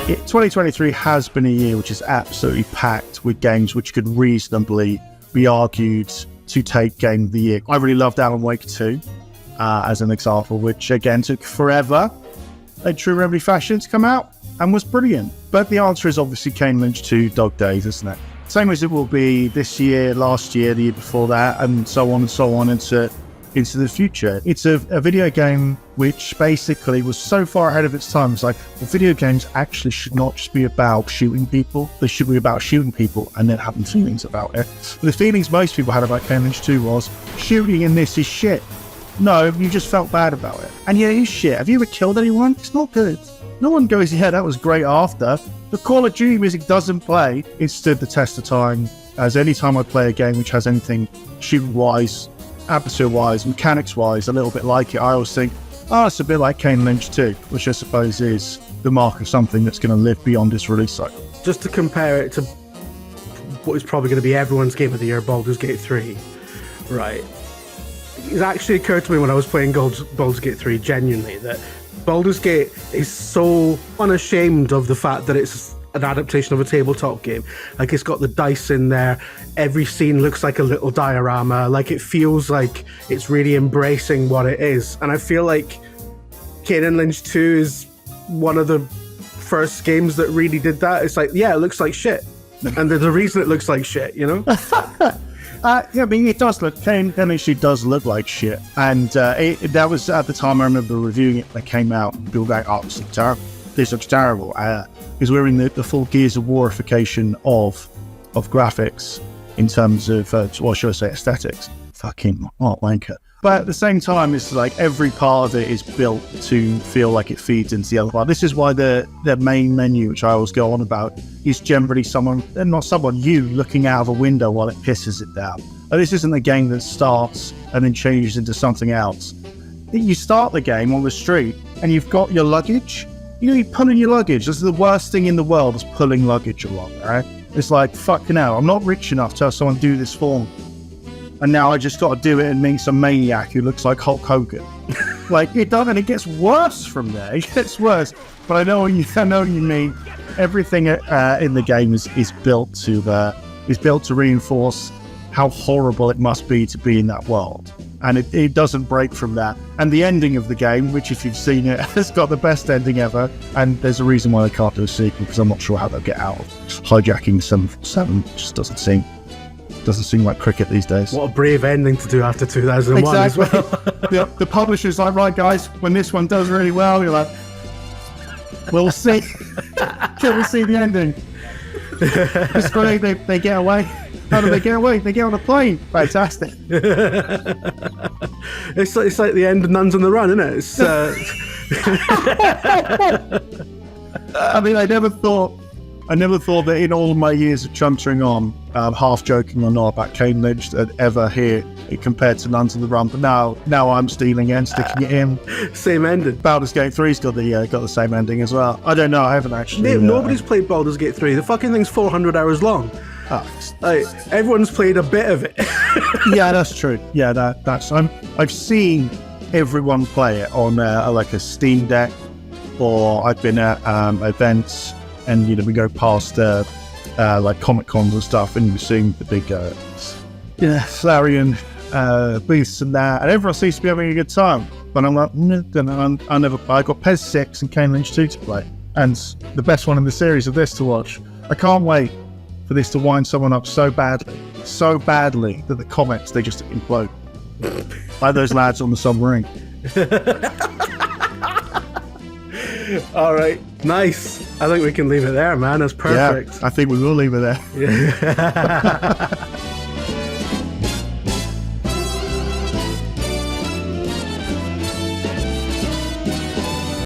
2023 has been a year which is absolutely packed with games which could reasonably be argued to take Game of the Year. I really loved Alan Wake 2 as an example, which again took forever in true Remedy fashion to come out and was brilliant. But the answer is obviously Kane Lynch 2 Dog Days, isn't it? Same as it will be this year, last year, the year before that, and so on into the future. It's a video game which basically was so far ahead of its time. It's like, well, video games actually should not just be about shooting people. They should be about shooting people and then having feelings about it. But the feelings most people had about Kane Lynch 2 was, shooting in this is shit. No, you just felt bad about it. And yeah, it is shit. Have you ever killed anyone? It's not good. No one goes, yeah, that was great after. The Call of Duty music doesn't play. It stood the test of time, as any time I play a game which has anything shooting-wise, atmosphere-wise, mechanics-wise, a little bit like it, I always think, oh, it's a bit like Kane Lynch 2, which I suppose is the mark of something that's going to live beyond its release cycle. Just to compare it to what is probably going to be everyone's Game of the Year, Baldur's Gate 3, right? It actually occurred to me when I was playing Baldur's Gate 3, genuinely, that Baldur's Gate is so unashamed of the fact that it's an adaptation of a tabletop game. Like, it's got the dice in there, every scene looks like a little diorama, like it feels like it's really embracing what it is. And I feel like Kane Lynch 2 is one of the first games that really did that. It's like, yeah, it looks like shit, and there's a reason it looks like shit, you know? Yeah, I mean, it does look, Kane Lynch does look like shit. And that was at the time I remember reviewing it when it came out. People were like, oh, this looks terrible. This looks terrible. Because we're in the full Gears of Warification of graphics in terms of, what should I say, aesthetics. Fucking art wanker. But at the same time, it's like every part of it is built to feel like it feeds into the other part. This is why the main menu, which I always go on about, is generally you looking out of a window while it pisses it down. And this isn't a game that starts and then changes into something else. You start the game on the street and you've got your luggage. You know, you're pulling your luggage. This is the worst thing in the world, is pulling luggage along, right? It's like, fucking hell, I'm not rich enough to have someone do this for me. And now I just got to do it and meet some maniac who looks like Hulk Hogan. Like, it does, and it gets worse from there. It gets worse. But I know what you mean. Everything in the game is built to reinforce how horrible it must be to be in that world. And it doesn't break from that. And the ending of the game, which if you've seen it, has got the best ending ever. And there's a reason why they can't do a sequel, because I'm not sure how they'll get out of hijacking 7. Just doesn't seem like cricket these days. What a brave ending to do after 2001 exactly. As well. The publisher's like, right guys, when this one does really well, you're like, we'll see. We'll see the ending. It's great, they get away. How do they get away? They get on a plane. Fantastic. It's like the end of Nuns on the Run, isn't it? It's, I mean, I never thought that in all of my years of chuntering on, half joking or not, about Kane Lynch, I'd ever hear it compared to Nuns on the Run. But now I'm stealing it and sticking it in. Same ending. Baldur's Gate 3's got the same ending as well. I don't know. I haven't actually. Nobody's played Baldur's Gate 3. The fucking thing's 400 hours long. Oh, like, everyone's played a bit of it. Yeah, that's true. Yeah, that's. I've seen everyone play it on like a Steam Deck, or I've been at events, and we go past like Comic Cons and stuff, and we're seeing the big Slarian booths and that, and everyone seems to be having a good time. But I'm like, I never play. I got PES 6 and Kane Lynch 2 to play, and the best one in the series of this to watch. I can't wait for this to wind someone up so badly that the comments, they just implode. Like those lads on the submarine. All right, nice. I think we can leave it there, man. That's perfect. Yeah, I think we will leave it there. Yeah.